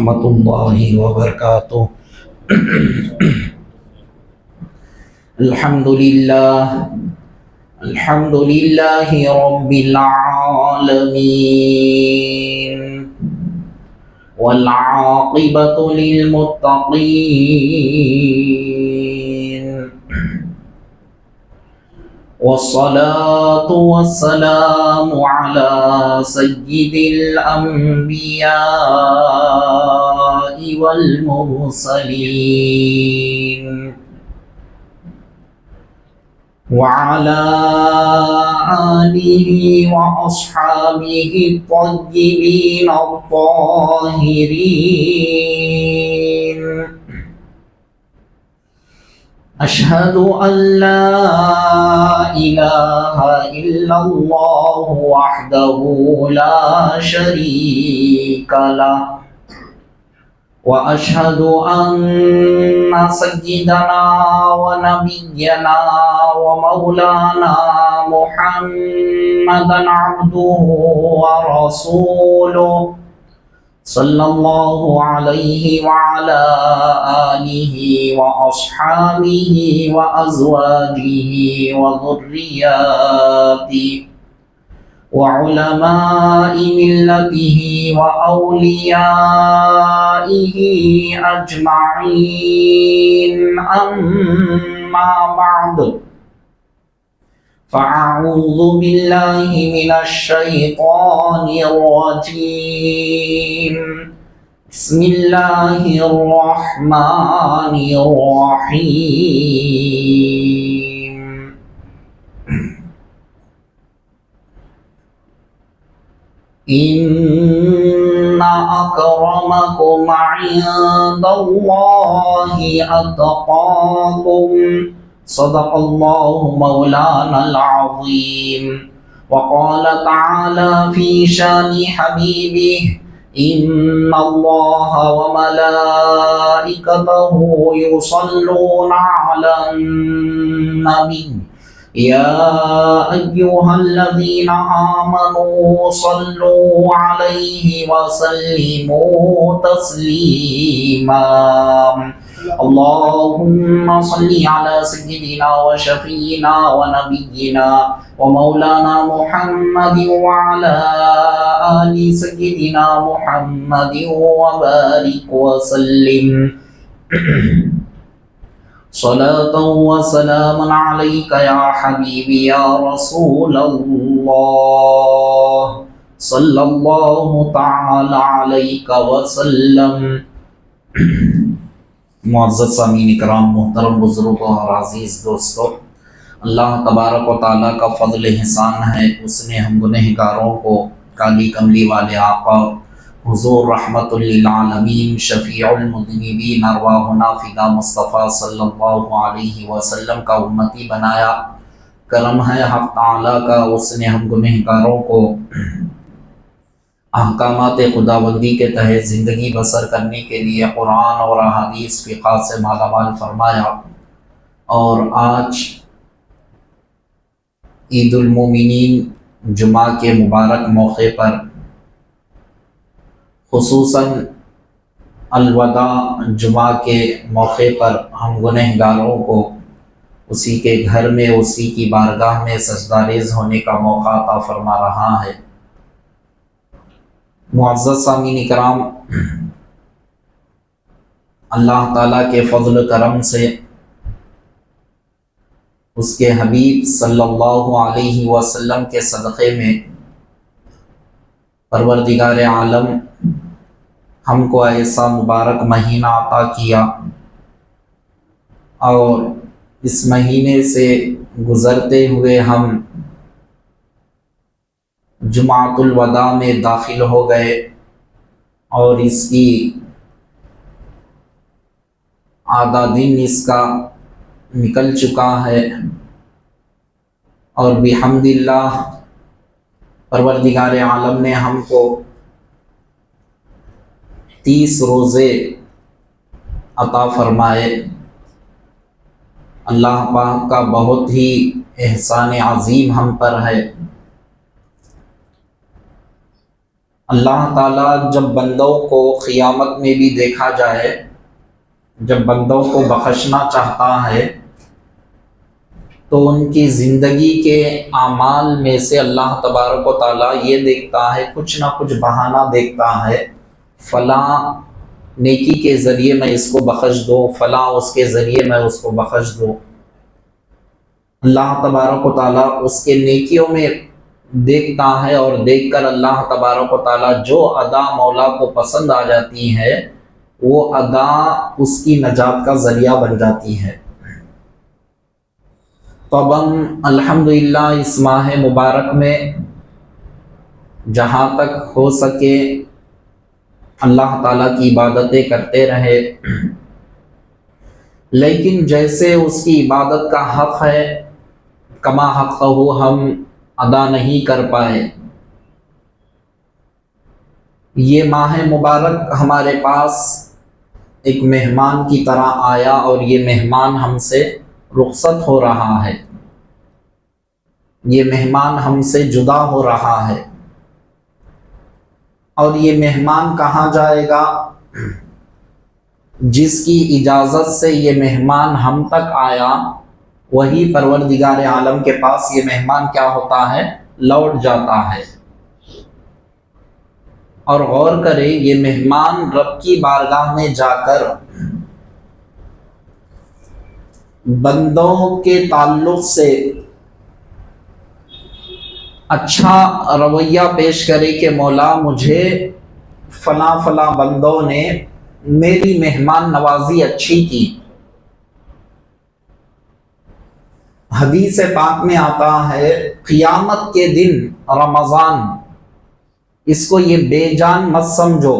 ورحمۃ اللہ وبرکاتہ۔ الحمد للہ رب العالمین والعاقبۃ للمتقین والصلاة والسلام على سید الانبیاء والمرسلین وعلى آلہ واصحابہ الطیبین الطاہرین۔ اشہد ان لا الہ الا اللہ وحدہ لا شریک لہ واشہد ان سیدنا ونبینا ومولانا محمدا عبدہ ورسولہ صلی اللہ علیہ وعلی آلہ واصحابہ وازواجہ وذریاتہ وعلماء ملتہ واولیائہ اجمعین، اما بعد فاعوذ باللہ من الشیطان الرجیم، بسم اللہ الرحمن الرحیم۔ ان اکرمکم عند اللہ اتقاکم، صدق اللہ مولانا العظیم۔ وقال تعالی فی شان حبیبہ، ان اللہ وملائکتہ یصلون علی النبی یا ایہا الذین آمنوا صلوا علیہ وسلموا تسلیما۔ اللہم صل علی سیدنا وشفیعنا ونبینا ومولانا محمد وعلی آل سیدنا محمد وبارک وسلم، صلاة وسلام علیک یا حبیبی یا رسول اللہ، صلی اللہ تعالی علیک وسلم۔ معزز سامعین اکرام، محترم بزرگوں اور عزیز دوستوں، اللہ تبارک و تعالیٰ کا فضل احسان ہے، اس نے ہم گنہگاروں کو کالی کملی والے آقا حضور رحمت للعالمین شفیع المذنبین ارواحنا فدا مصطفیٰ صلی اللہ علیہ وسلم کا امتی بنایا۔ کرم ہے حق تعالیٰ کا، اس نے ہم گنہگاروں کو احکامات خداوندی کے تحت زندگی بسر کرنے کے لیے قرآن اور احادیث فقہ سے مالا مال فرمایا، اور آج عید المومنین جمعہ کے مبارک موقع پر خصوصاً الوداع جمعہ کے موقع پر ہم گنہگاروں کو اسی کے گھر میں، اسی کی بارگاہ میں سجدہ ریز ہونے کا موقع عطا فرما رہا ہے۔ معزز سامعین اکرام، اللہ تعالیٰ کے فضل و کرم سے اس کے حبیب صلی اللہ علیہ وسلم کے صدقے میں پروردگار عالم ہم کو ایسا مبارک مہینہ عطا کیا، اور اس مہینے سے گزرتے ہوئے ہم جمعۃ الوداع میں داخل ہو گئے، اور اس کی آدھا دن اس کا نکل چکا ہے، اور بحمد اللہ پروردگار عالم نے ہم کو 30 روزے عطا فرمائے۔ اللہ پاک کا بہت ہی احسان عظیم ہم پر ہے۔ اللہ تعالیٰ جب بندوں کو قیامت میں بھی دیکھا جائے، جب بندوں کو بخشنا چاہتا ہے تو ان کی زندگی کے اعمال میں سے اللہ تبارک و تعالیٰ یہ دیکھتا ہے، کچھ نہ کچھ بہانہ دیکھتا ہے، فلاں نیکی کے ذریعے میں اس کو بخش دوں، فلاں اس کے ذریعے میں اس کو بخش دوں۔ اللہ تبارک و تعالیٰ اس کے نیکیوں میں دیکھتا ہے، اور دیکھ کر اللہ تبارک و تعالیٰ جو ادا مولا کو پسند آ جاتی ہے وہ ادا اس کی نجات کا ذریعہ بن جاتی ہے۔ تو اب ہم الحمدللہ اس ماہ مبارک میں جہاں تک ہو سکے اللہ تعالیٰ کی عبادتیں کرتے رہے، لیکن جیسے اس کی عبادت کا حق ہے کما حق ہو ہم ادا نہیں کر پائے۔ یہ ماہ مبارک ہمارے پاس ایک مہمان کی طرح آیا، اور یہ مہمان ہم سے رخصت ہو رہا ہے، یہ مہمان ہم سے جدا ہو رہا ہے، اور یہ مہمان کہاں جائے گا؟ جس کی اجازت سے یہ مہمان ہم تک آیا وہی پروردگار عالم کے پاس یہ مہمان کیا ہوتا ہے؟ لوٹ جاتا ہے۔ اور غور کریں، یہ مہمان رب کی بارگاہ میں جا کر بندوں کے تعلق سے اچھا رویہ پیش کرے کہ مولا مجھے فلاں فلاں بندوں نے میری مہمان نوازی اچھی کی۔ حدیث پاک میں آتا ہے قیامت کے دن رمضان، اس کو یہ بے جان مت سمجھو۔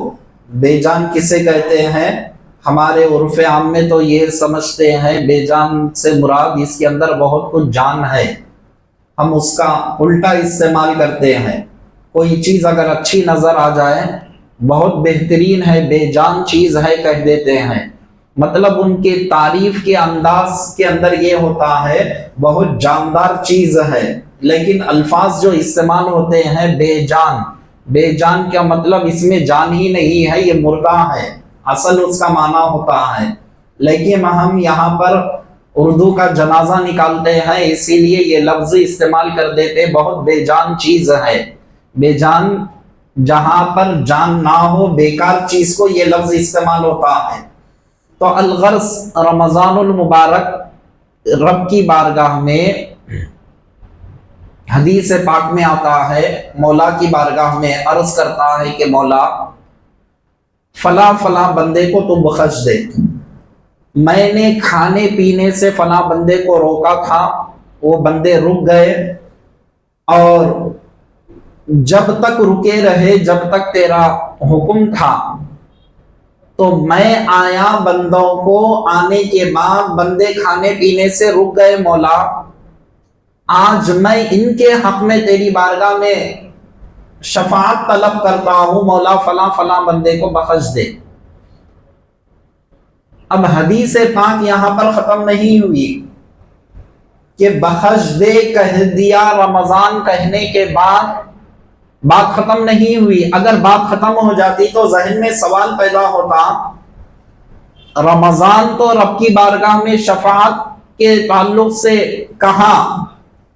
بے جان کسے کہتے ہیں؟ ہمارے عرف عام میں تو یہ سمجھتے ہیں بے جان سے مراد اس کے اندر بہت کچھ جان ہے، ہم اس کا الٹا استعمال کرتے ہیں۔ کوئی چیز اگر اچھی نظر آ جائے، بہت بہترین ہے، بے جان چیز ہے کہہ دیتے ہیں، مطلب ان کے تعریف کے انداز کے اندر یہ ہوتا ہے بہت جاندار چیز ہے۔ لیکن الفاظ جو استعمال ہوتے ہیں بے جان، بے جان کا مطلب اس میں جان ہی نہیں ہے، یہ مردہ ہے، اصل اس کا معنی ہوتا ہے۔ لیکن ہم یہاں پر اردو کا جنازہ نکالتے ہیں، اسی لیے یہ لفظ استعمال کر دیتے، بہت بے جان چیز ہے۔ بے جان جہاں پر جان نہ ہو، بیکار چیز کو یہ لفظ استعمال ہوتا ہے۔ تو الغرض رمضان المبارک رب کی بارگاہ میں حدیث پاک میں آتا ہے، مولا کی بارگاہ میں عرض کرتا ہے کہ مولا فلاں فلاں بندے کو تو بخش دے، میں نے کھانے پینے سے فلاں بندے کو روکا تھا، وہ بندے رک گئے، اور جب تک رکے رہے جب تک تیرا حکم تھا، تو میں آیا بندوں کو، آنے کے بعد بندے کھانے پینے سے رک گئے، مولا آج میں ان کے حق میں تیری بارگاہ میں شفاعت طلب کرتا ہوں، مولا فلاں فلاں بندے کو بخش دے۔ اب حدیث پاک یہاں پر ختم نہیں ہوئی کہ بخش دے کہہ دیا رمضان کہنے کے بعد بات ختم نہیں ہوئی۔ اگر بات ختم ہو جاتی تو ذہن میں سوال پیدا ہوتا، رمضان تو رب کی بارگاہ میں شفاعت کے تعلق سے کہا،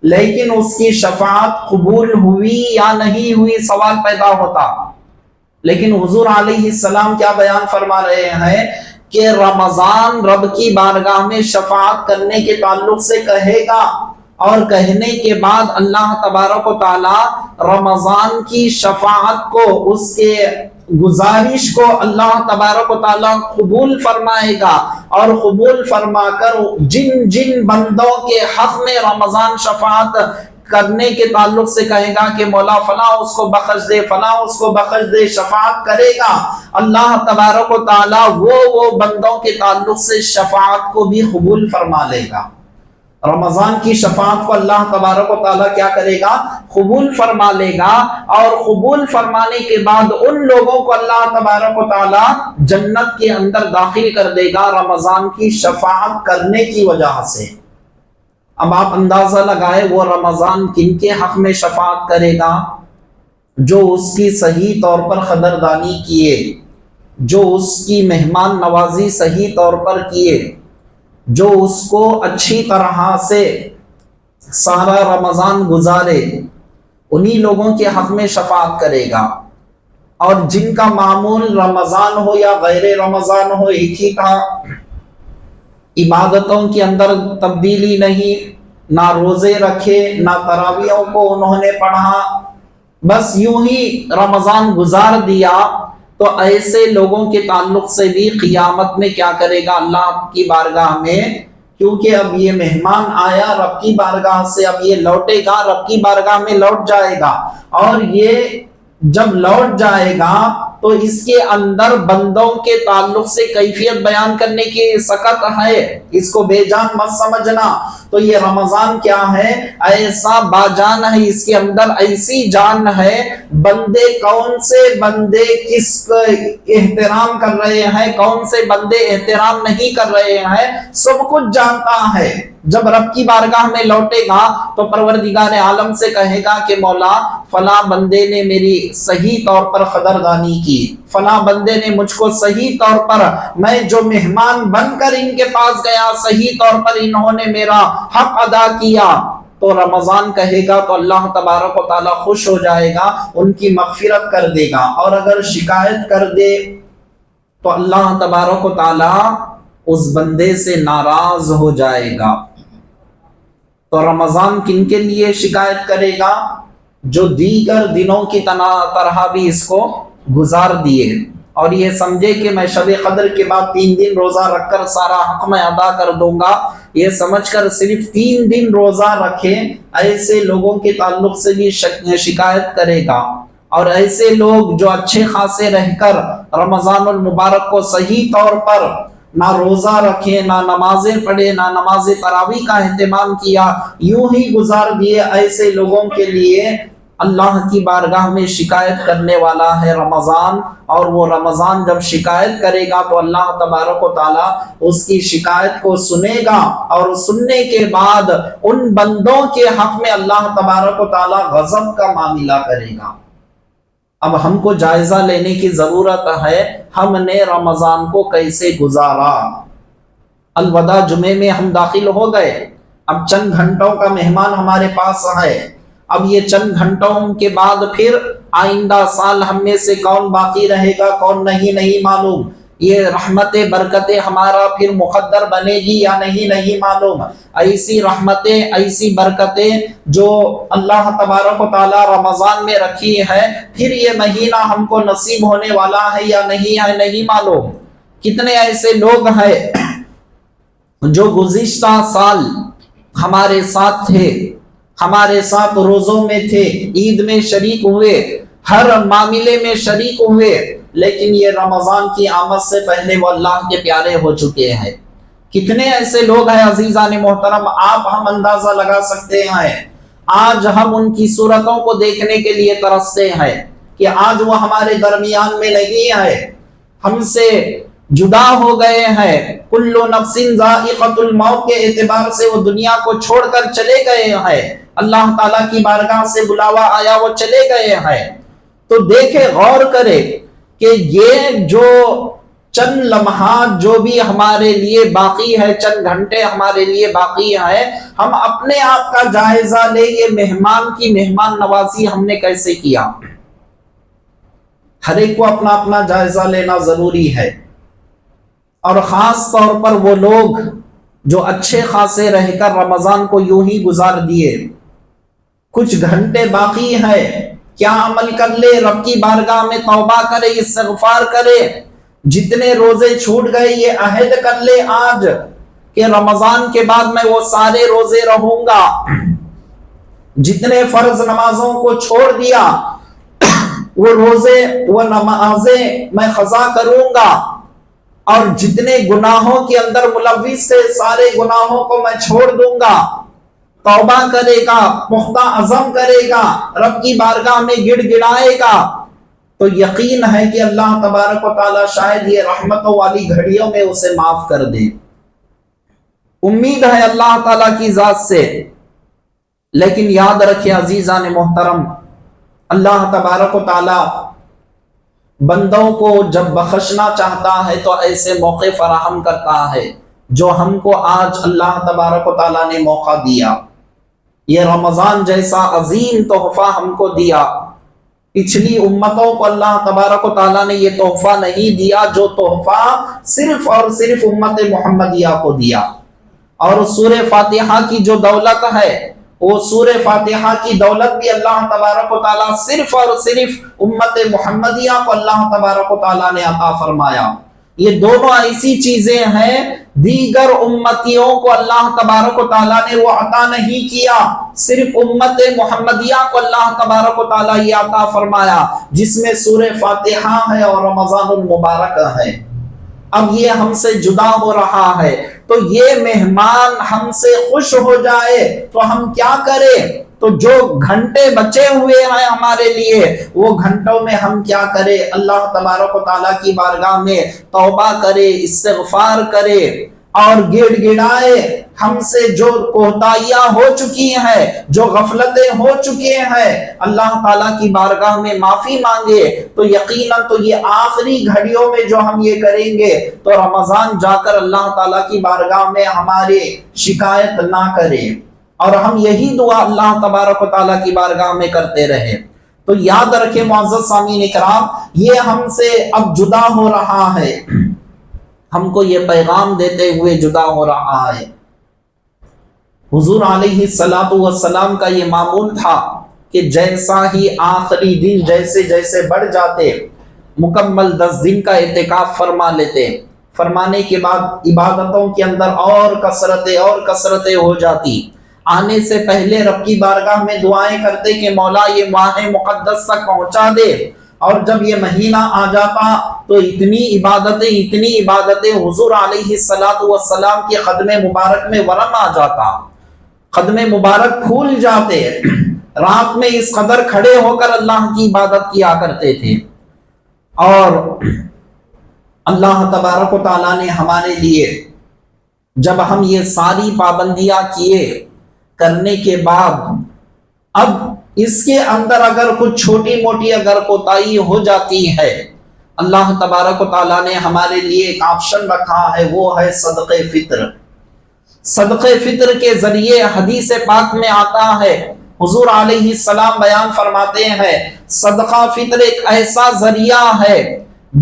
لیکن اس کی شفاعت قبول ہوئی یا نہیں ہوئی سوال پیدا ہوتا۔ لیکن حضور علیہ السلام کیا بیان فرما رہے ہیں کہ رمضان رب کی بارگاہ میں شفاعت کرنے کے تعلق سے کہے گا، اور کہنے کے بعد اللہ تبارک و تعالی رمضان کی شفاعت کو، اس کے گزارش کو اللہ تبارک و تعالی قبول فرمائے گا، اور قبول فرما کر جن جن بندوں کے حق میں رمضان شفاعت کرنے کے تعلق سے کہے گا کہ مولا فلاں اس کو بخش دے، فلاں اس کو بخش دے، شفاعت کرے گا، اللہ تبارک و تعالی وہ بندوں کے تعلق سے شفاعت کو بھی قبول فرما لے گا۔ رمضان کی شفاعت کو اللہ تبارک و تعالیٰ کیا کرے گا؟ قبول فرما لے گا، اور قبول فرمانے کے بعد ان لوگوں کو اللہ تبارک و تعالیٰ جنت کے اندر داخل کر دے گا رمضان کی شفاعت کرنے کی وجہ سے۔ اب آپ اندازہ لگائے وہ رمضان کن کے حق میں شفاعت کرے گا؟ جو اس کی صحیح طور پر قدردانی کیے، جو اس کی مہمان نوازی صحیح طور پر کیے، جو اس کو اچھی طرح سے سارا رمضان گزارے، انہی لوگوں کے حق میں شفاعت کرے گا۔ اور جن کا معمول رمضان ہو یا غیر رمضان ہو ایک ہی تھا، عبادتوں کے اندر تبدیلی نہیں، نہ روزے رکھے نہ تراویحوں کو انہوں نے پڑھا، بس یوں ہی رمضان گزار دیا، تو ایسے لوگوں کے تعلق سے بھی قیامت میں کیا کرے گا اللہ کی بارگاہ میں، کیونکہ اب یہ مہمان آیا رب کی بارگاہ سے، اب یہ لوٹے گا رب کی بارگاہ میں لوٹ جائے گا، اور یہ جب لوٹ جائے گا تو اس کے اندر بندوں کے تعلق سے کیفیت بیان کرنے کی سکت ہے، اس کو بے جان مت سمجھنا۔ تو یہ رمضان کیا ہے؟ ایسا باجان ہے، اس کے اندر ایسی جان ہے، بندے کون سے بندے کس احترام کر رہے ہیں، کون سے بندے احترام نہیں کر رہے ہیں، سب کچھ جانتا ہے۔ جب رب کی بارگاہ میں لوٹے گا تو پروردگار عالم سے کہے گا کہ مولا فلاں بندے نے میری صحیح طور پر قدردانی کی، فلاں بندے نے مجھ کو صحیح طور پر، میں جو مہمان بن کر ان کے پاس گیا صحیح طور پر انہوں نے میرا حق ادا کیا۔ تو رمضان کہے گا تو اللہ تبارک و تعالیٰ خوش ہو جائے گا، ان کی مغفرت کر دے گا، اور اگر شکایت کر دے تو اللہ تبارک و تعالیٰ اس بندے سے ناراض ہو جائے گا۔ تو رمضان کن کے لیے شکایت کرے گا؟ جو دیگر دنوں کی طرح بھی اس کو گزار دیے، اور یہ سمجھے کہ میں شب قدر کے بعد 3 دن روزہ رکھ کر سارا حق میں ادا کر دوں گا، یہ سمجھ کر صرف 3 دن روزہ رکھے، ایسے لوگوں کے تعلق سے بھی شکایت کرے گا۔ اور ایسے لوگ جو اچھے خاصے رہ کر رمضان المبارک کو صحیح طور پر نہ روزہ رکھے، نہ نمازیں پڑھے، نہ نماز تراویح کا اہتمام کیا، یوں ہی گزار دیے، ایسے لوگوں کے لیے اللہ کی بارگاہ میں شکایت کرنے والا ہے رمضان۔ اور وہ رمضان جب شکایت کرے گا تو اللہ تبارک و تعالیٰ اس کی شکایت کو سنے گا، اور سننے کے بعد ان بندوں کے حق میں اللہ تبارک و تعالیٰ غضب کا معاملہ کرے گا۔ اب ہم کو جائزہ لینے کی ضرورت ہے، ہم نے رمضان کو کیسے گزارا۔ الوداع جمعے میں ہم داخل ہو گئے، اب چند گھنٹوں کا مہمان ہمارے پاس ہے، اب یہ چند گھنٹوں کے بعد پھر آئندہ سال ہم میں سے کون باقی رہے گا کون نہیں معلوم، یہ رحمت برکتیں ہمارا پھر مقدر بنے گی یا نہیں معلوم۔ ایسی رحمتیں ایسی برکتیں جو اللہ تبارک و تعالی رمضان میں رکھی ہے، پھر یہ مہینہ ہم کو نصیب ہونے والا ہے یا نہیں معلوم۔ کتنے ایسے لوگ ہیں جو گزشتہ سال ہمارے ساتھ تھے، ہمارے ساتھ روزوں میں تھے، عید میں شریک ہوئے، ہر معاملے میں شریک ہوئے، لیکن یہ رمضان کی آمد سے پہلے وہ اللہ کے پیارے ہو چکے ہیں۔ کتنے ایسے لوگ ہیں عزیزان محترم، آپ ہم اندازہ لگا سکتے ہیں، آج ہم ان کی صورتوں کو دیکھنے کے لیے ترستے ہیں کہ آج وہ ہمارے درمیان میں نہیں ہے، ہم سے جدا ہو گئے ہیں، کل نفس ذائقۃ الموت کے اعتبار سے وہ دنیا کو چھوڑ کر چلے گئے ہیں، اللہ تعالیٰ کی بارگاہ سے بلاوا آیا وہ چلے گئے ہیں۔ تو دیکھے غور کرے کہ یہ جو چند لمحات جو بھی ہمارے لیے باقی ہے، چند گھنٹے ہمارے لیے باقی ہے، ہم اپنے آپ کا جائزہ لے، یہ مہمان کی مہمان نوازی ہم نے کیسے کیا۔ ہر ایک کو اپنا اپنا جائزہ لینا ضروری ہے، اور خاص طور پر وہ لوگ جو اچھے خاصے رہ کر رمضان کو یوں ہی گزار دیے، کچھ گھنٹے باقی ہے، کیا عمل کر لے، رب کی بارگاہ میں توبہ کرے، استغفار کرے، جتنے روزے چھوٹ گئے یہ عہد کر لے آج کہ رمضان کے بعد میں وہ سارے روزے رہوں گا، جتنے فرض نمازوں کو چھوڑ دیا وہ روزے وہ نمازیں میں قضا کروں گا، اور جتنے گناہوں کے اندر ملوث تھے سارے گناہوں کو میں چھوڑ دوں گا۔ توبہ کرے گا، پختہ عزم کرے گا، رب کی بارگاہ میں گڑ گڑائے گا، تو یقین ہے کہ اللہ تبارک و تعالی شاید یہ رحمتوں والی گھڑیوں میں اسے معاف کر دے۔ امید ہے اللہ تعالیٰ کی ذات سے، لیکن یاد رکھے عزیزان محترم، اللہ تبارک و تعالی بندوں کو جب بخشنا چاہتا ہے تو ایسے موقع فراہم کرتا ہے جو ہم کو آج اللہ تبارک و تعالی نے موقع دیا. یہ رمضان جیسا عظیم تحفہ ہم کو دیا. پچھلی امتوں کو اللہ تبارک و تعالیٰ نے یہ تحفہ نہیں دیا جو تحفہ صرف اور صرف امت محمدیہ کو دیا. اور سورہ فاتحہ کی جو دولت ہے وہ سورہ فاتحہ کی دولت بھی اللہ تبارک و تعالیٰ صرف اور صرف امت محمدیہ کو اللہ تبارک و تعالیٰ نے عطا فرمایا. یہ دونوں ایسی چیزیں ہیں دیگر امتیوں کو اللہ تبارک و تعالیٰ نے وہ عطا نہیں کیا، صرف امت محمدیہ کو اللہ تبارک و تعالیٰ یہ عطا فرمایا جس میں سورہ فاتحہ ہے اور رمضان المبارک ہے. اب یہ ہم سے جدا ہو رہا ہے تو یہ مہمان ہم سے خوش ہو جائے تو ہم کیا کریں؟ تو جو گھنٹے بچے ہوئے ہیں ہمارے لیے وہ گھنٹوں میں ہم کیا کریں؟ اللہ تبارک و تعالیٰ کی بارگاہ میں توبہ کرے، استغفار کرے اور گڑ گڑائے. ہم سے جو کوتاہیاں ہو چکی ہیں، جو غفلتیں ہو چکے ہیں، اللہ تعالیٰ کی بارگاہ میں معافی مانگے. تو یقیناً تو یہ آخری گھڑیوں میں جو ہم یہ کریں گے تو رمضان جا کر اللہ تعالیٰ کی بارگاہ میں ہماری شکایت نہ کرے اور ہم یہی دعا اللہ تبارک و تعالیٰ کی بارگاہ میں کرتے رہے. تو یاد رکھیں معزز سامعین اکرام، یہ ہم سے اب جدا ہو رہا ہے، ہم کو یہ پیغام دیتے ہوئے جدا ہو رہا ہے. حضور علیہ السلام کا یہ معمول تھا کہ جیسا ہی آخری دن جیسے جیسے بڑھ جاتے مکمل 10 دن کا اعتکاف فرما لیتے. فرمانے کے بعد عبادتوں کے اندر اور کثرتیں ہو جاتی. آنے سے پہلے رب کی بارگاہ میں دعائیں کرتے کہ مولا یہ ماہ مقدس تک پہنچا دے، اور جب یہ مہینہ آ جاتا تو اتنی عبادتیں حضور علیہ السلام کے قدم مبارک میں ورم آ جاتا، قدم مبارک پھول جاتے. رات میں اس قدر کھڑے ہو کر اللہ کی عبادت کیا کرتے تھے. اور اللہ تبارک و تعالیٰ نے ہمارے لیے جب ہم یہ ساری پابندیاں کیے کرنے کے بعد اب اس کے اندر اگر کچھ چھوٹی موٹی اگر کوتاہی ہو جاتی ہے، اللہ تبارک و تعالیٰ نے ہمارے لیے ایک آپشن رکھا ہے، وہ ہے صدقہ فطر. صدقہ فطر کے ذریعے حدیث پاک میں آتا ہے، حضور علیہ السلام بیان فرماتے ہیں صدقہ فطر ایک ایسا ذریعہ ہے،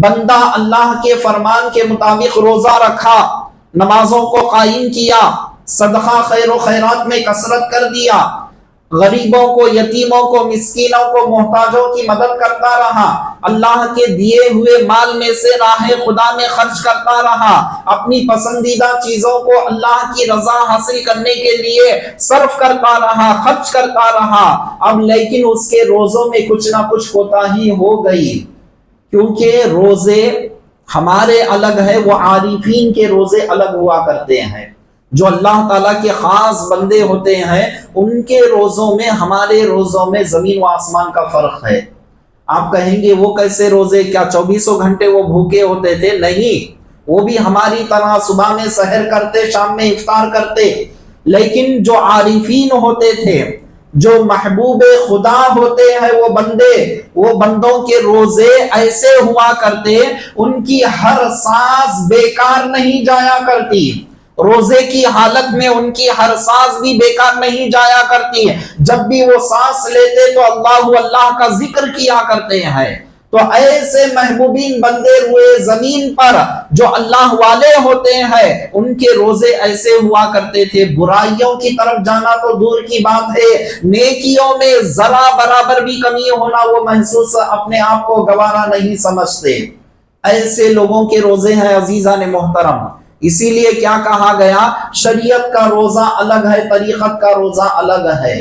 بندہ اللہ کے فرمان کے مطابق روزہ رکھا، نمازوں کو قائم کیا، صدقہ خیر و خیرات میں کثرت کر دیا، غریبوں کو، یتیموں کو، مسکینوں کو، محتاجوں کی مدد کرتا رہا، اللہ کے دیے ہوئے مال میں سے راہ خدا میں خرچ کرتا رہا، اپنی پسندیدہ چیزوں کو اللہ کی رضا حاصل کرنے کے لیے صرف کرتا رہا، خرچ کرتا رہا. اب لیکن اس کے روزوں میں کچھ نہ کچھ کوتاہی ہو گئی، کیونکہ روزے ہمارے الگ ہے، وہ عارفین کے روزے الگ ہوا کرتے ہیں. جو اللہ تعالیٰ کے خاص بندے ہوتے ہیں ان کے روزوں میں ہمارے روزوں میں زمین و آسمان کا فرق ہے. آپ کہیں گے وہ کیسے روزے، کیا 24 گھنٹے وہ بھوکے ہوتے تھے؟ نہیں، وہ بھی ہماری طرح صبح میں سحر کرتے، شام میں افطار کرتے. لیکن جو عارفین ہوتے تھے، جو محبوب خدا ہوتے ہیں، وہ بندوں کے روزے ایسے ہوا کرتے ان کی ہر سانس بیکار نہیں جایا کرتی. روزے کی حالت میں ان کی ہر سانس بھی بیکار نہیں جایا کرتی ہے. جب بھی وہ سانس لیتے تو اللہ کا ذکر کیا کرتے ہیں. تو ایسے محبوبین بندے ہوئے زمین پر جو اللہ والے ہوتے ہیں ان کے روزے ایسے ہوا کرتے تھے. برائیوں کی طرف جانا تو دور کی بات ہے، نیکیوں میں ذرا برابر بھی کمی ہونا وہ محسوس اپنے آپ کو گوارا نہیں سمجھتے. ایسے لوگوں کے روزے ہیں عزیزان محترم. اسی لیے کیا کہا گیا، شریعت کا روزہ الگ ہے، طریقت کا روزہ الگ ہے.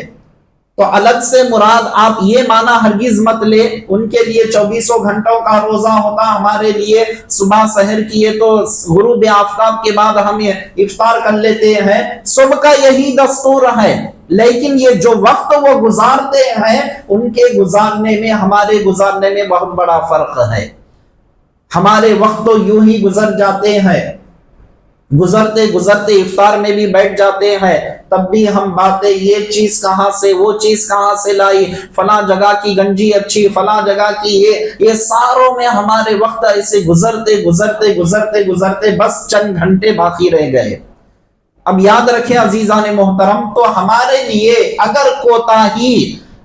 تو الگ سے مراد آپ یہ مانا ہرگز مت لے ان کے لیے 24 گھنٹوں کا روزہ ہوتا، ہمارے لیے صبح سحر کیے تو غروب آفتاب کے بعد ہم افطار کر لیتے ہیں. صبح کا یہی دستور ہے، لیکن یہ جو وقت وہ گزارتے ہیں ان کے گزارنے میں ہمارے گزارنے میں بہت بڑا فرق ہے. ہمارے وقت تو یوں ہی گزر جاتے ہیں گزرتے گزرتے افطار میں بھی بیٹھ جاتے ہیں، تب بھی ہم باتیں، یہ چیز کہاں سے، وہ چیز کہاں سے لائی، فلاں جگہ کی گنجی اچھی، فلاں جگہ کی یہ ساروں میں ہمارے وقت ایسے گزرتے گزرتے گزرتے گزرتے بس چند گھنٹے باقی رہ گئے۔ اب یاد رکھیں عزیزان محترم، تو ہمارے لیے اگر کوتاہی،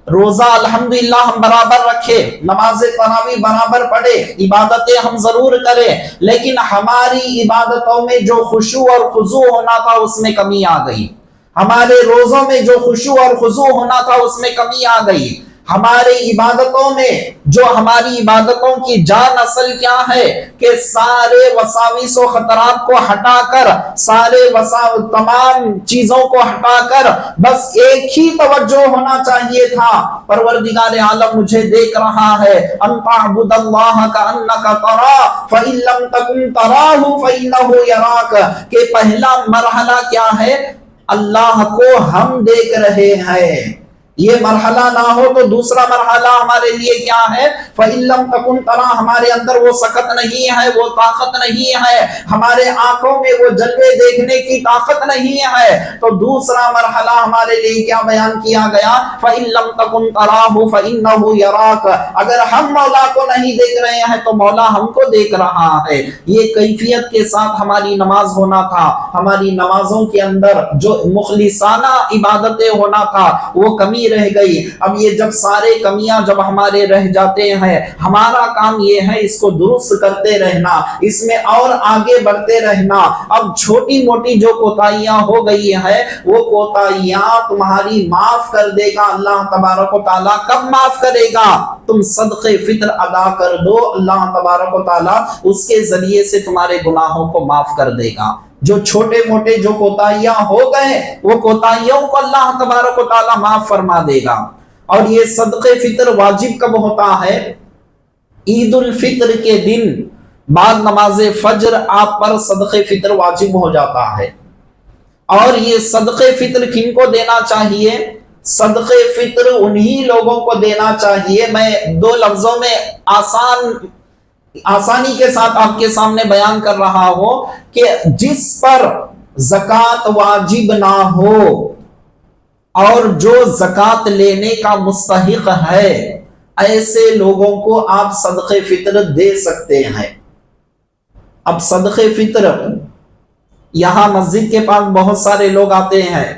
روزہ الحمدللہ ہم برابر رکھے، نماز تراویح برابر پڑھے، عبادتیں ہم ضرور کریں، لیکن ہماری عبادتوں میں جو خشوع اور خضوع ہونا تھا اس میں کمی آ گئی، ہمارے روزوں میں جو خشوع اور خضوع ہونا تھا اس میں کمی آ گئی، ہماری عبادتوں میں جو ہماری عبادتوں کی جان اصل کیا ہے کہ سارے وساوس و خطرات کو ہٹا کر، سارے تمام چیزوں کو ہٹا کر بس ایک ہی توجہ ہونا چاہیے تھا، پروردگار عالم مجھے دیکھ رہا ہے، ان تعبد اللہ کانک تراہ فإن لم تکن تراہ فإنہ یراک، کہ پہلا مرحلہ کیا ہے، اللہ کو ہم دیکھ رہے ہیں، یہ مرحلہ نہ ہو تو دوسرا مرحلہ ہمارے لیے کیا ہے، فَإِن لَمْ تَكُنْ تَرَى، ہمارے اندر وہ سکت نہیں ہے، وہ طاقت نہیں ہے، ہمارے آنکھوں میں وہ جلوے دیکھنے کی طاقت نہیں ہے، تو دوسرا مرحلہ ہمارے لیے کیا بیان کیا گیا، فَإِن لَمْ تَكُنْ تَرَاهُ فَإِنَّهُ يَرَاكَ، اگر ہم مولا کو نہیں دیکھ رہے ہیں تو مولا ہم کو دیکھ رہا ہے۔ یہ کیفیت کے ساتھ ہماری نماز ہونا تھا، ہماری نمازوں کے اندر جو مخلصانہ عبادتیں ہونا تھا وہ کمی رہ گئی۔ اب یہ جب سارے کمیاں جب ہمارے رہ جاتے ہیں، ہمارا کام یہ ہے اس کو درست کرتے رہنا، اس میں اور آگے بڑھتے رہنا۔ اب چھوٹی موٹی جو کوتاہیاں ہو گئی ہیں وہ کوتاہیاں تمہاری معاف کر دے گا اللہ تبارک و تعالیٰ۔ کب معاف کرے گا؟ تم صدقے فطر ادا کر دو، اللہ تبارک و تعالیٰ اس کے ذریعے سے تمہارے گناہوں کو معاف کر دے گا۔ جو چھوٹے موٹے جو کوتاہیاں ہو گئے وہ کوتاہیوں کو اللہ تبارک و تعالیٰ معاف فرما دے گا۔ اور یہ صدقے فطر واجب کب ہوتا ہے؟ عید الفطر کے دن بعد نماز فجر آپ پر صدقے فطر واجب ہو جاتا ہے۔ اور یہ صدقے فطر کن کو دینا چاہیے؟ صدقے فطر انہی لوگوں کو دینا چاہیے، میں دو لفظوں میں آسانی کے ساتھ آپ کے سامنے بیان کر رہا ہوں کہ جس پر زکوٰۃ واجب نہ ہو اور جو زکوٰۃ لینے کا مستحق ہے، ایسے لوگوں کو آپ صدقے فطر دے سکتے ہیں۔ اب صدقے فطر، یہاں مسجد کے پاس بہت سارے لوگ آتے ہیں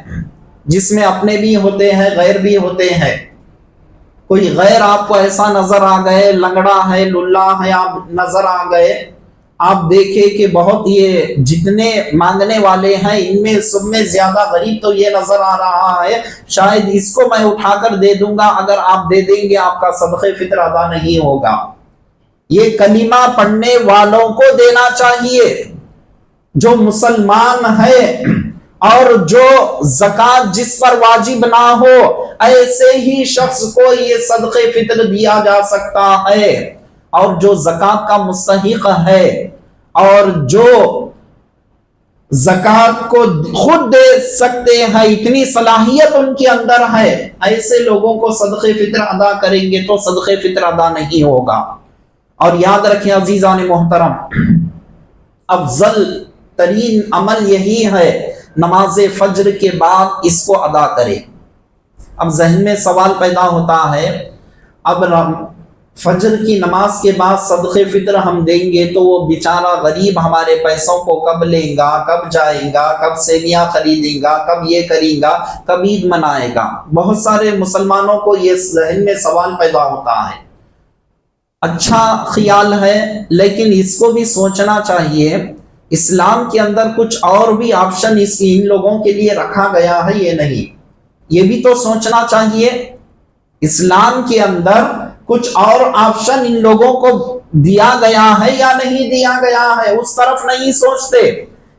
جس میں اپنے بھی ہوتے ہیں غیر بھی ہوتے ہیں۔ کوئی غیر آپ کو ایسا نظر آ گئے، لنگڑا ہے، للہ ہے، آپ نظر آ گئے، آپ دیکھیں کہ بہت یہ جتنے مانگنے والے ہیں ان میں سب میں زیادہ غریب تو یہ نظر آ رہا ہے، شاید اس کو میں اٹھا کر دے دوں گا، اگر آپ دے دیں گے آپ کا صدقہ فطر ادا نہیں ہوگا۔ یہ کلمہ پڑھنے والوں کو دینا چاہیے جو مسلمان ہے، اور جو زکوٰۃ جس پر واجب نہ ہو ایسے ہی شخص کو یہ صدقہ فطر دیا جا سکتا ہے۔ اور جو زکوٰۃ کا مستحق ہے اور جو زکوٰۃ کو خود دے سکتے ہیں، اتنی صلاحیت ان کے اندر ہے، ایسے لوگوں کو صدقہ فطر ادا کریں گے تو صدقہ فطر ادا نہیں ہوگا۔ اور یاد رکھیں عزیزان محترم، افضل ترین عمل یہی ہے نماز فجر کے بعد اس کو ادا کرے۔ اب ذہن میں سوال پیدا ہوتا ہے، اب فجر کی نماز کے بعد صدقہ فطر ہم دیں گے تو وہ بیچارہ غریب ہمارے پیسوں کو کب لیں گا، کب جائے گا، کب سیویاں خریدے گا، کب یہ کرے گا، کب عید منائے گا؟ بہت سارے مسلمانوں کو یہ ذہن میں سوال پیدا ہوتا ہے۔ اچھا خیال ہے، لیکن اس کو بھی سوچنا چاہیے، اسلام کے اندر کچھ اور بھی آپشن ان لوگوں کے لیے رکھا گیا ہے، یہ نہیں، یہ بھی تو سوچنا چاہیے۔ اسلام کے اندر کچھ اور آپشن ان لوگوں کو دیا گیا ہے یا نہیں دیا گیا ہے، اس طرف نہیں سوچتے۔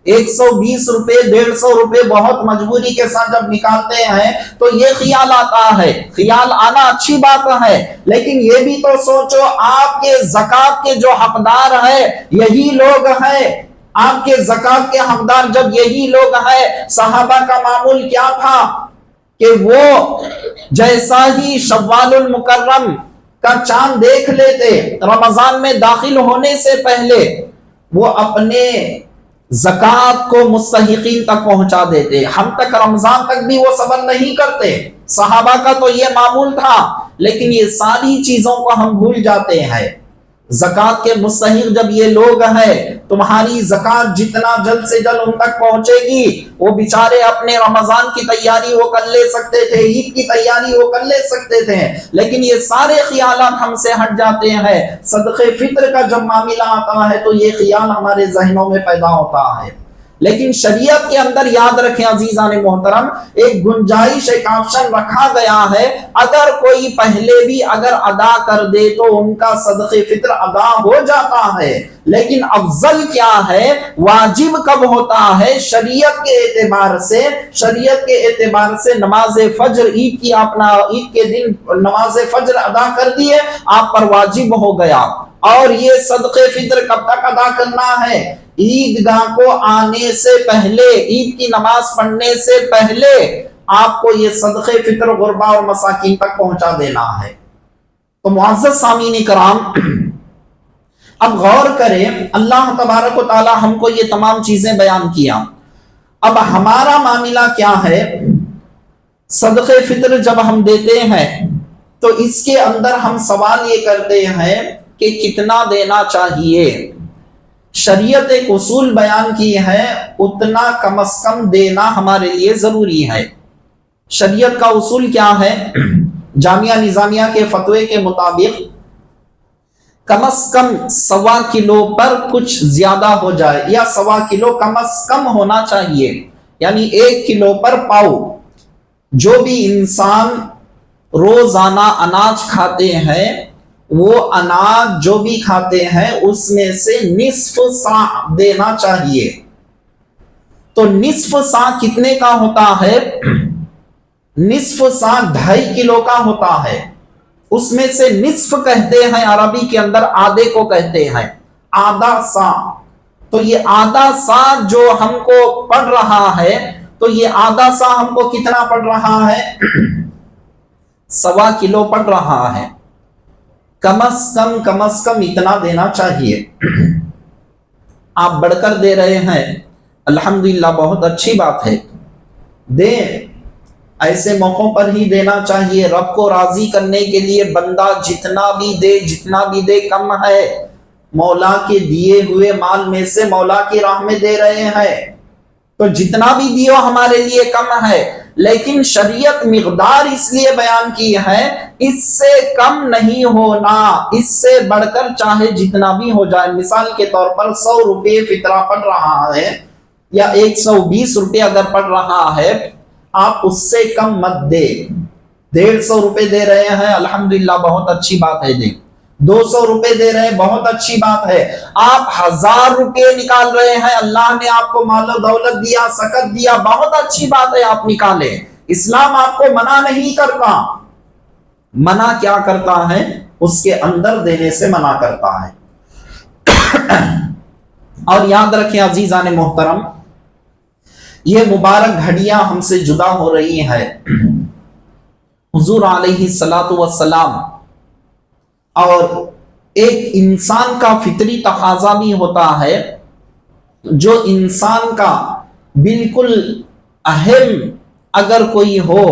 120 روپے 150 روپے بہت مجبوری کے ساتھ جب نکالتے ہیں تو یہ خیال آتا ہے، خیال آنا اچھی بات ہے، لیکن یہ بھی تو سوچو آپ کے زکوٰۃ کے جو حقدار ہیں یہی لوگ ہیں، آپ کے زکوٰۃ کے حقدار جب یہی لوگ ہیں، صحابہ کا معمول کیا تھا کہ وہ جیسا ہی شوال المکرم کا چاند دیکھ لیتے، رمضان میں داخل ہونے سے پہلے وہ اپنے زکات کو مستحقین تک پہنچا دیتے، ہم تک رمضان تک بھی وہ صبر نہیں کرتے۔ صحابہ کا تو یہ معمول تھا، لیکن یہ ساری چیزوں کو ہم بھول جاتے ہیں۔ زکات کے مستحق جب یہ لوگ ہیں، تمہاری زکات جتنا جلد سے جلد ان تک پہنچے گی، وہ بیچارے اپنے رمضان کی تیاری وہ کر لے سکتے تھے، عید کی تیاری وہ کر لے سکتے تھے، لیکن یہ سارے خیالات ہم سے ہٹ جاتے ہیں۔ صدقے فطر کا جب معاملہ آتا ہے تو یہ خیال ہمارے ذہنوں میں پیدا ہوتا ہے۔ لیکن شریعت کے اندر یاد رکھیں عزیزان محترم، ایک گنجائش، ایک آپشن رکھا گیا ہے، اگر کوئی پہلے بھی اگر ادا کر دے تو ان کا صدقہ فطر ادا ہو جاتا ہے۔ لیکن افضل کیا ہے، واجب کب ہوتا ہے؟ شریعت کے اعتبار سے نماز فجر، عید کے دن نماز فجر ادا کر دیے، آپ پر واجب ہو گیا۔ اور یہ صدقہ فطر کب تک ادا کرنا ہے؟ عیدگاہ کو آنے سے پہلے، عید کی نماز پڑھنے سے پہلے آپ کو یہ صدقہ فطر غربا اور مساکین تک پہنچا دینا ہے۔ تو معزز سامعین کرام، اب غور کریں، اللہ تبارک و تعالی ہم کو یہ تمام چیزیں بیان کیا۔ اب ہمارا معاملہ کیا ہے؟ صدقہ فطر جب ہم دیتے ہیں تو اس کے اندر ہم سوال یہ کرتے ہیں کہ کتنا دینا چاہیے۔ شریعت ایک اصول بیان کی ہے، اتنا کم از کم دینا ہمارے لیے ضروری ہے۔ شریعت کا اصول کیا ہے؟ جامعہ نظامیہ کے فتوے کے مطابق کم از کم 1.25 کلو پر کچھ زیادہ ہو جائے، یا 1.25 کلو کم از کم ہونا چاہیے، یعنی 1 کلو پر پاؤ۔ جو بھی انسان روزانہ اناج کھاتے ہیں، وہ اناج جو بھی کھاتے ہیں اس میں سے نصف سا دینا چاہیے۔ تو نصف سا کتنے کا ہوتا ہے؟ نصف سا 2.5 کلو کا ہوتا ہے۔ اس میں سے نصف کہتے ہیں عربی کے اندر آدھے کو کہتے ہیں، آدھا سا۔ تو یہ آدھا سا جو ہم کو پڑ رہا ہے، تو یہ آدھا سا ہم کو کتنا پڑ رہا ہے؟ 1.25 کلو پڑ رہا ہے۔ کم از کم اتنا دینا چاہیے۔ آپ بڑھ کر دے رہے ہیں، الحمدللہ بہت اچھی بات ہے، دیں، ایسے موقعوں پر ہی دینا چاہیے۔ رب کو راضی کرنے کے لیے بندہ جتنا بھی دے کم ہے۔ مولا کے دیے ہوئے مال میں سے مولا کی راہ میں دے رہے ہیں، تو جتنا بھی دیو ہمارے لیے کم ہے۔ لیکن شریعت مقدار اس لیے بیان کی ہے، اس سے کم نہیں ہونا، اس سے بڑھ کر چاہے جتنا بھی ہو جائے۔ مثال کے طور پر 100 روپے فطرہ پڑ رہا ہے، یا 120 روپے اگر پڑ رہا ہے، آپ اس سے کم مت دے۔ 150 روپے دے رہے ہیں، الحمدللہ بہت اچھی بات ہے، دیں۔ 200 روپے دے رہے ہیں، بہت اچھی بات ہے۔ آپ 1000 روپے نکال رہے ہیں، اللہ نے آپ کو مال و دولت دیا، سکت دیا، بہت اچھی بات ہے، آپ نکالیں۔ اسلام آپ کو منع نہیں کرتا۔ منع کیا کرتا ہے؟ اس کے اندر دینے سے منع کرتا ہے۔ اور یاد رکھیں عزیزان محترم، یہ مبارک گھڑیاں ہم سے جدا ہو رہی ہیں۔ حضور علیہ الصلوۃ والسلام، اور ایک انسان کا فطری تقاضا بھی ہوتا ہے، جو انسان کا بالکل اہم اگر کوئی ہو،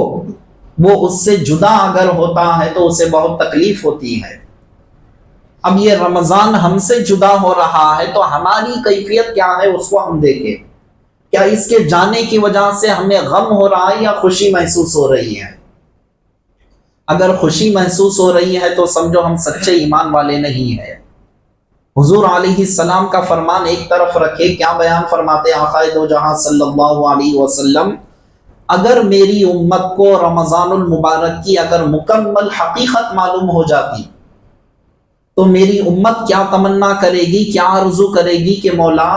وہ اس سے جدا اگر ہوتا ہے تو اسے بہت تکلیف ہوتی ہے۔ اب یہ رمضان ہم سے جدا ہو رہا ہے تو ہماری کیفیت کیا ہے اس کو ہم دیکھیں۔ کیا اس کے جانے کی وجہ سے ہمیں غم ہو رہا ہے یا خوشی محسوس ہو رہی ہے؟ اگر خوشی محسوس ہو رہی ہے تو سمجھو ہم سچے ایمان والے نہیں ہیں۔ حضور علیہ السلام کا فرمان ایک طرف رکھے، کیا بیان فرماتے آقا دو جہاں صلی اللہ علیہ وسلم، اگر میری امت کو رمضان المبارک کی اگر مکمل حقیقت معلوم ہو جاتی تو میری امت کیا تمنا کرے گی، کیا آرزو کرے گی کہ مولا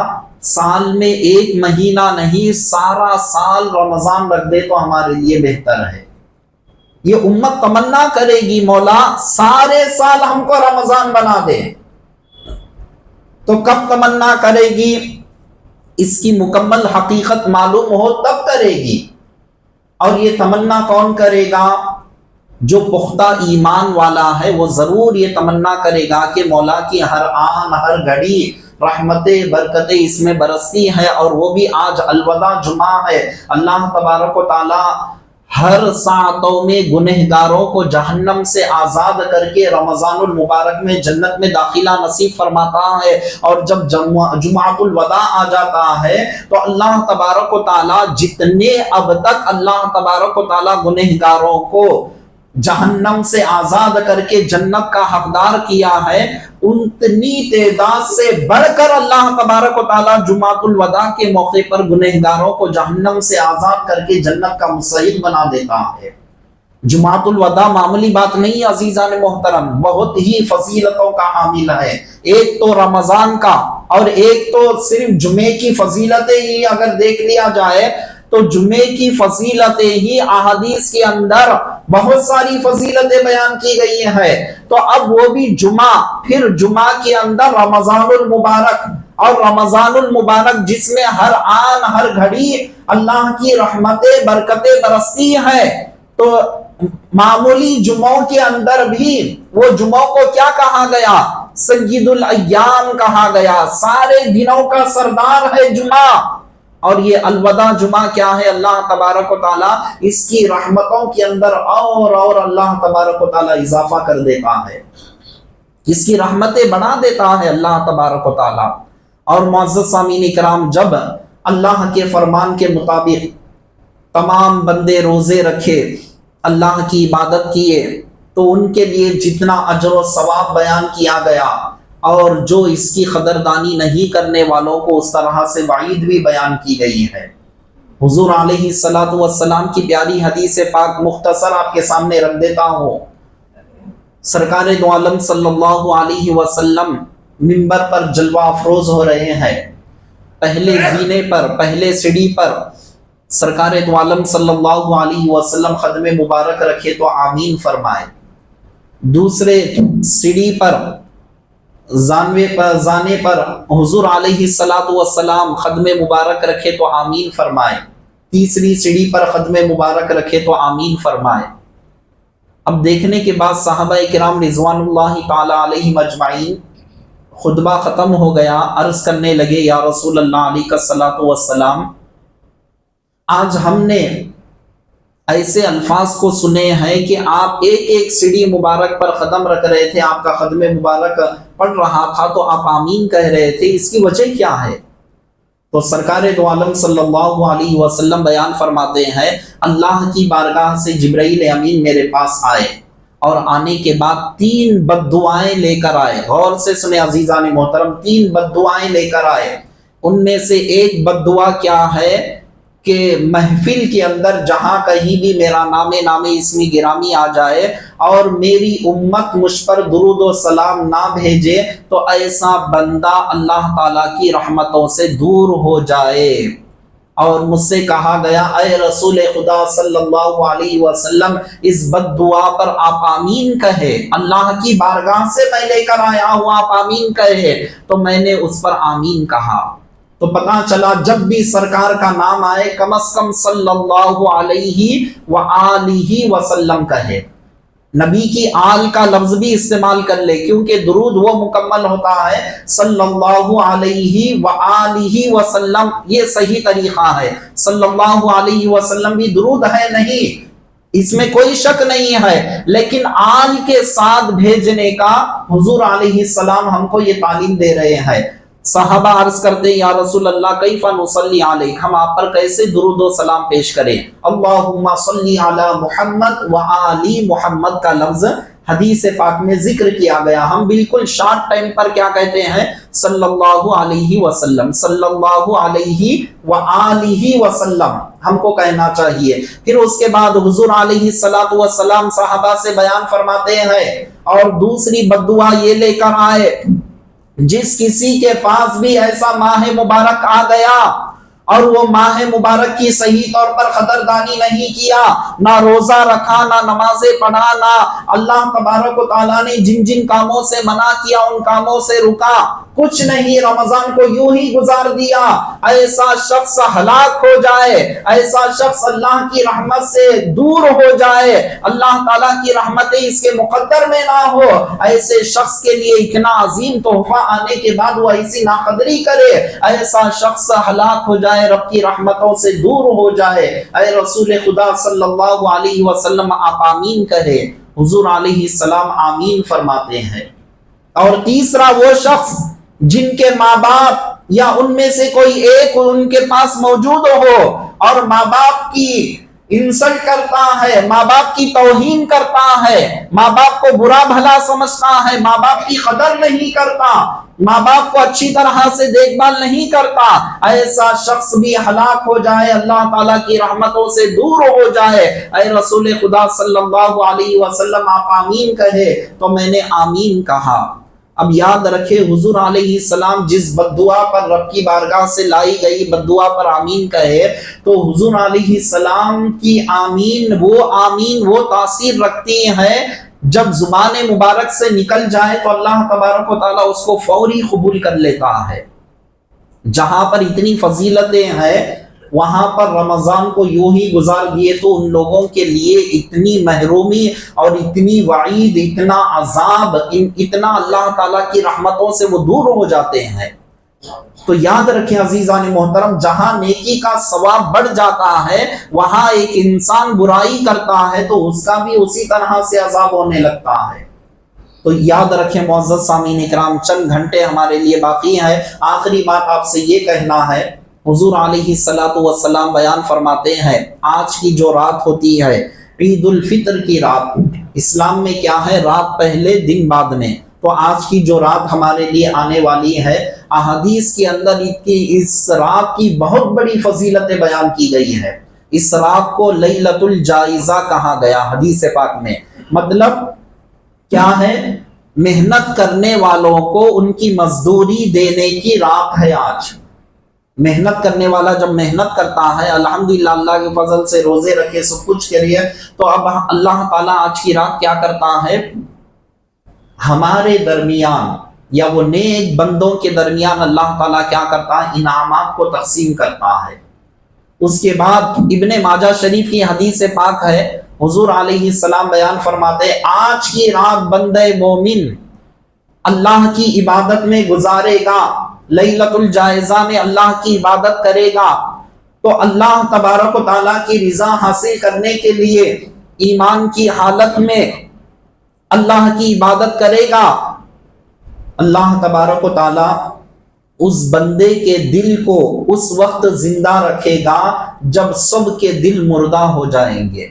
سال میں 1 مہینہ نہیں، سارا سال رمضان رکھ دے تو ہمارے لیے بہتر ہے۔ یہ امت تمنا کرے گی مولا سارے سال ہم کو رمضان بنا دے۔ تو کب تمنا کرے گی؟ اس کی مکمل حقیقت معلوم ہو تب کرے گی۔ اور یہ تمنا کون کرے گا؟ جو پختہ ایمان والا ہے، وہ ضرور یہ تمنا کرے گا کہ مولا کی ہر آن ہر گھڑی رحمتیں برکتیں اس میں برستی ہیں، اور وہ بھی آج الوداع جمعہ ہے۔ اللہ تبارک و تعالی ہر ساعتوں میں گنہگاروں کو جہنم سے آزاد کر کے رمضان المبارک میں جنت میں داخلہ نصیب فرماتا ہے، اور جب جمعۃ الوداع آ جاتا ہے تو اللہ تبارک و تعالی جتنے اب تک اللہ تبارک و تعالی گنہگاروں کو جہنم سے آزاد کر کے جنت کا حقدار کیا ہے، اتنی تعداد سے بڑھ کر اللہ تبارک و تعالی جمعۃ الوداع کے موقع پر گنہگاروں کو جہنم سے آزاد کر کے جنت کا مستحق بنا دیتا ہے۔ جمعۃ الوداع معمولی بات نہیں عزیزان محترم، بہت ہی فضیلتوں کا حامل ہے۔ ایک تو رمضان کا، اور ایک تو صرف جمعے کی فضیلتیں ہی اگر دیکھ لیا جائے تو جمعے کی فضیلتیں ہی احادیث کے اندر بہت ساری فضیلتیں بیان کی گئی ہیں، تو اب وہ بھی جمعہ، پھر جمعہ کے اندر رمضان المبارک، اور رمضان المبارک جس میں ہر آن ہر گھڑی اللہ کی رحمتیں برکتیں برستی ہیں، تو معمولی جمعوں کے اندر بھی وہ جمعوں کو کیا کہا گیا؟ سید الایام کہا گیا، سارے دنوں کا سردار ہے جمعہ۔ اور یہ الوداع جمعہ کیا ہے؟ اللہ تبارک و تعالیٰ اس کی رحمتوں کے اندر اور اللہ تبارک و تعالیٰ اضافہ کر دیتا ہے، اس کی رحمتیں بڑھا دیتا ہے اللہ تبارک و تعالیٰ۔ اور معزز سامعین کرام، جب اللہ کے فرمان کے مطابق تمام بندے روزے رکھے، اللہ کی عبادت کیے، تو ان کے لیے جتنا اجر و ثواب بیان کیا گیا، اور جو اس کی قدردانی نہیں کرنے والوں کو اس طرح سے وعید بھی بیان کی گئی ہے۔ حضور علیہ الصلوۃ والسلام کی پیاری حدیث پاک مختصر آپ کے سامنے رکھ دیتا ہوں۔ سرکار دو عالم صلی اللہ علیہ وسلم منبر پر جلوہ افروز ہو رہے ہیں، پہلے زینے پر، پہلے سیڑھی پر سرکار دو عالم صلی اللہ علیہ وسلم خدم مبارک رکھے تو آمین فرمائے، دوسرے سیڑھی پر زانے پر حضور علیہ الصلوۃ والسلام خدم مبارک رکھے تو آمین فرمائے، تیسری سیڑھی پر خدم مبارک رکھے تو آمین فرمائے۔ اب دیکھنے کے بعد صحابہ کرام رضوان اللہ تعالی علیہم اجمعین، خطبہ ختم ہو گیا، عرض کرنے لگے یا رسول اللہ علیہ الصلوۃ والسلام، آج ہم نے ایسے الفاظ کو سنے ہیں کہ آپ ایک ایک سیڑھی مبارک پر قدم رکھ رہے تھے، آپ کا خدم مبارک پڑھ رہا تھا تو آپ آمین کہہ رہے تھے، اس کی وجہ کیا ہے؟ تو سرکار دو عالم صلی اللہ علیہ وسلم بیان فرماتے ہیں، اللہ کی بارگاہ سے جبرائیل امین میرے پاس آئے، اور آنے کے بعد 3 بد دعائیں لے کر آئے۔ غور سے سنیں عزیزان محترم، 3 بد دعائیں لے کر آئے۔ ان میں سے ایک بد دعا کیا ہے کہ محفل کے اندر جہاں کہیں بھی میرا نام اسمی گرامی آ جائے اور میری امت مجھ پر درود و سلام نہ بھیجے تو ایسا بندہ اللہ تعالیٰ کی رحمتوں سے دور ہو جائے۔ اور مجھ سے کہا گیا اے رسول خدا صلی اللہ علیہ وسلم، اس بد دعا پر آپ آمین کہے، اللہ کی بارگاہ سے میں لے کر آیا ہوں، آپ آمین کہے، تو میں نے اس پر آمین کہا۔ تو پتہ چلا جب بھی سرکار کا نام آئے کم از کم صلی اللہ علیہ وآلہ وسلم کہے، نبی کی آل کا لفظ بھی استعمال کر لے، کیونکہ درود وہ مکمل ہوتا ہے صلی اللہ علیہ وآلہ وسلم، یہ صحیح طریقہ ہے۔ صلی اللہ علیہ وسلم بھی درود ہے نہیں، اس میں کوئی شک نہیں ہے، لیکن آل کے ساتھ بھیجنے کا حضور علیہ السلام ہم کو یہ تعلیم دے رہے ہیں۔ صحابہ عرض کرتے ہیں یا رسول اللہ کیف نصلی علیک، ہم آپ پر کیسے درود و سلام پیش کریں؟ اللہم صلی علی محمد وآل محمد کا لفظ حدیث پاک میں ذکر کیا گیا، ہم بالکل شارٹ ٹائم پر کیا کہتے ہیں؟ صلی اللہ علیہ وسلم، صلی اللہ علیہ وآلہ وسلم ہم کو کہنا چاہیے۔ پھر اس کے بعد حضور علیہ الصلوۃ والسلام صحابہ سے بیان فرماتے ہیں، اور دوسری بد دعا یہ لے کر آئے، جس کسی کے پاس بھی ایسا ماہ مبارک آ گیا اور وہ ماہ مبارک کی صحیح طور پر قدردانی نہیں کیا، نہ روزہ رکھا، نہ نمازیں پڑھا، نہ اللہ تبارک و تعالیٰ نے جن جن کاموں سے منع کیا ان کاموں سے رکا، کچھ نہیں، رمضان کو یوں ہی گزار دیا، ایسا شخص ہلاک ہو جائے، ایسا شخص اللہ کی رحمت سے دور ہو جائے، اللہ تعالیٰ کی رحمتیں اس کے مقدر میں نہ ہو، ایسے شخص کے لیے اتنا عظیم تحفہ آنے کے بعد وہ ایسی ناقدری کرے، ایسا شخص ہلاک ہو جائے، رب کی رحمتوں سے دور ہو جائے۔ اے رسول خدا صلی اللہ علیہ وسلم، آپ آمین کہے۔ حضور علیہ السلام آمین فرماتے ہیں۔ اور تیسرا، وہ شخص جن کے ماں باپ یا ان میں سے کوئی ایک ان کے پاس موجود ہو اور ماں باپ کی انسلٹ کرتا ہے، ماں باپ کی توہین کرتا ہے، ماں باپ کو برا بھلا سمجھتا ہے، ماں باپ کی قدر نہیں کرتا، ماں باپ کو اچھی طرح سے دیکھ بھال نہیں کرتا، ایسا شخص بھی ہلاک ہو جائے، اللہ تعالیٰ کی رحمتوں سے دور ہو جائے۔ اے رسول خدا صلی اللہ علیہ وسلم، آپ آمین کہے تو میں نے آمین کہا۔ اب یاد رکھے، حضور علیہ السلام جس بددعا پر رب کی بارگاہ سے لائی گئی بددعا پر آمین کہے تو حضور علیہ السلام کی آمین وہ تاثیر رکھتی ہے، جب زبان مبارک سے نکل جائے تو اللہ تبارک و تعالیٰ اس کو فوری قبول کر لیتا ہے۔ جہاں پر اتنی فضیلتیں ہیں وہاں پر رمضان کو یوں ہی گزار دیے تو ان لوگوں کے لیے اتنی محرومی اور اتنی وعید، اتنا عذاب، اتنا اللہ تعالیٰ کی رحمتوں سے وہ دور ہو جاتے ہیں۔ تو یاد رکھیں عزیزان محترم، جہاں نیکی کا ثواب بڑھ جاتا ہے وہاں ایک انسان برائی کرتا ہے تو اس کا بھی اسی طرح سے عذاب ہونے لگتا ہے۔ تو یاد رکھیں معزز سامعین اکرام، چند گھنٹے ہمارے لیے باقی ہیں۔ آخری بات آپ سے یہ کہنا ہے، حضور علیہ السلام بیان فرماتے ہیں آج کی جو رات ہوتی ہے عید الفطر کی رات، اسلام میں کیا ہے؟ رات پہلے دن بعد میں۔ تو آج کی جو رات ہمارے لیے آنے والی ہے، احادیث کے اندر اس رات کی بہت بڑی فضیلتیں بیان کی گئی ہے۔ اس رات کو لیلۃ الجائزہ کہا گیا حدیث پاک میں۔ مطلب کیا ہے؟ محنت کرنے والوں کو ان کی مزدوری دینے کی رات ہے آج۔ محنت کرنے والا جب محنت کرتا ہے، الحمدللہ اللہ کے فضل سے روزے رکھے سب کچھ کریے، تو اب اللہ تعالیٰ آج کی رات کیا کرتا ہے؟ ہمارے درمیان یا وہ نیک بندوں کے درمیان اللہ تعالیٰ کیا کرتا ہے؟ انعامات کو تقسیم کرتا ہے۔ اس کے بعد ابن ماجہ شریف کی حدیث پاک ہے، حضور علیہ السلام بیان فرماتے ہیں آج کی رات بندہ مومن اللہ کی عبادت میں گزارے گا، لیلۃ الجائزہ میں اللہ کی عبادت کرے گا، تو اللہ تبارک و تعالیٰ کی رضا حاصل کرنے کے لیے ایمان کی حالت میں اللہ کی عبادت کرے گا، اللہ تبارک و تعالیٰ اس بندے کے دل کو اس وقت زندہ رکھے گا جب سب کے دل مردہ ہو جائیں گے۔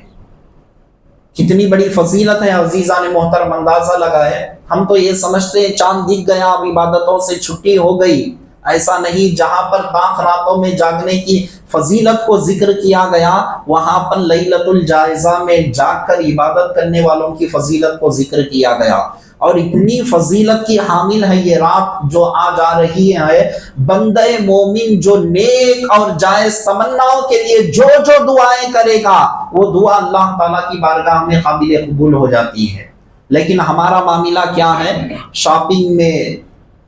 کتنی بڑی فضیلت ہے عزیزان محترم، اندازہ لگائے۔ ہم تو یہ سمجھتے ہیں چاند دکھ گیا اب عبادتوں سے چھٹی ہو گئی، ایسا نہیں۔ جہاں پر پاک راتوں میں جاگنے کی فضیلت کو ذکر کیا گیا وہاں پر لیلۃ الجائزہ میں جاگ کر عبادت کرنے والوں کی فضیلت کو ذکر کیا گیا۔ اور اتنی فضیلت کی حامل ہے یہ رات جو آج آ رہی ہے، بندہ مومن جو نیک اور جائز تمناؤں کے لیے جو جو دعائیں کرے گا وہ دعا اللہ تعالیٰ کی بارگاہ میں قابل قبول ہو جاتی ہے۔ لیکن ہمارا معاملہ کیا ہے؟ شاپنگ میں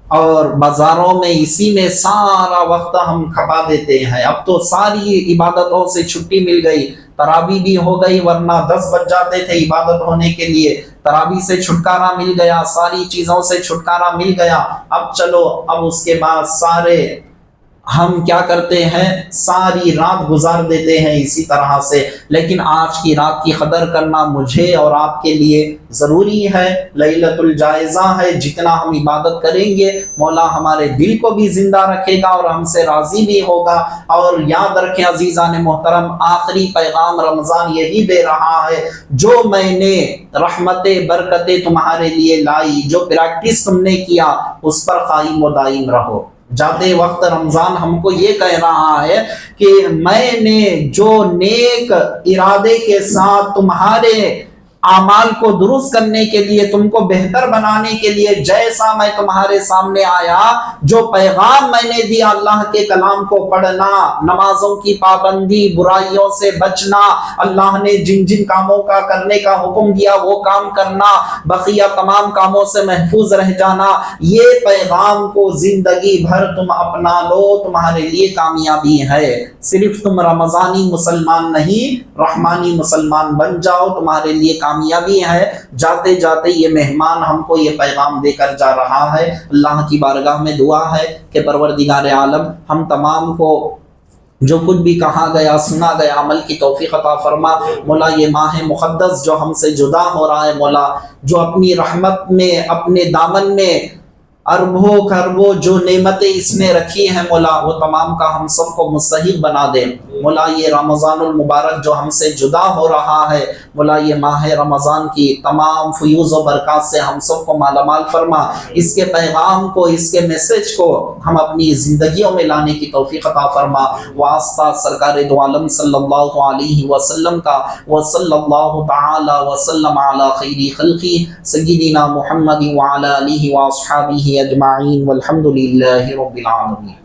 اور بازاروں میں اسی میں سارا وقت ہم کھپا دیتے ہیں۔ اب تو ساری عبادتوں سے چھٹی مل گئی، تراویح بھی ہو گئی، ورنہ 10 بج جاتے تھے عبادت ہونے کے لیے، تراویح سے چھٹکارا مل گیا، ساری چیزوں سے چھٹکارا مل گیا۔ اب چلو، اب اس کے بعد سارے ہم کیا کرتے ہیں؟ ساری رات گزار دیتے ہیں اسی طرح سے۔ لیکن آج کی رات کی قدر کرنا مجھے اور آپ کے لیے ضروری ہے۔ لیلۃ الجائزہ ہے، جتنا ہم عبادت کریں گے مولا ہمارے دل کو بھی زندہ رکھے گا اور ہم سے راضی بھی ہوگا۔ اور یاد رکھیں عزیزان محترم، آخری پیغام رمضان یہی دے رہا ہے، جو میں نے رحمتیں برکتیں تمہارے لیے لائی، جو پریکٹس تم نے کیا اس پر قائم و دائم رہو۔ جاتے وقت رمضان ہم کو یہ کہہ رہا ہے کہ میں نے جو نیک ارادے کے ساتھ تمہارے اعمال کو درست کرنے کے لیے، تم کو بہتر بنانے کے لیے، جیسا میں تمہارے سامنے آیا، جو پیغام میں نے دیا، اللہ کے کلام کو پڑھنا، نمازوں کی پابندی، برائیوں سے بچنا، اللہ نے جن جن کاموں کا کرنے کا حکم دیا وہ کام کرنا، بقیہ تمام کاموں سے محفوظ رہ جانا، یہ پیغام کو زندگی بھر تم اپنا لو، تمہارے لیے کامیابی ہے۔ صرف تم رمضانی مسلمان نہیں، رحمانی مسلمان بن جاؤ، تمہارے لیے کامیابی ہے۔ جاتے جاتے یہ مہمان ہم کو یہ پیغام دے کر جا رہا ہے۔ اللہ کی بارگاہ میں دعا ہے کہ پروردگار عالم ہم تمام کو جو کچھ بھی کہا گیا سنا گیا عمل کی توفیق عطا فرما۔ مولا یہ ماہ مقدس جو ہم سے جدا ہو رہا ہے مولا، جو اپنی رحمت میں اپنے دامن میں اربوں خربوں جو نعمتیں اس نے رکھی ہیں مولا، وہ تمام کا ہم سب کو مستحق بنا دے۔ مولا یہ رمضان المبارک جو ہم سے جدا ہو رہا ہے مولا، یہ ماہ رمضان کی تمام فیوز و برکات سے ہم سب کو مالا مال فرما۔ اس کے پیغام کو، اس کے میسج کو ہم اپنی زندگیوں میں لانے کی توفیق عطا فرما۔ واسطہ سرکار دو عالم صلی اللہ علیہ وسلم کا، وصلی اللہ تعالی وسلم علی خیر خلقی سیدنا محمد وعلی آلہ واصحابہ اجمعین، والحمد للہ رب العالمین۔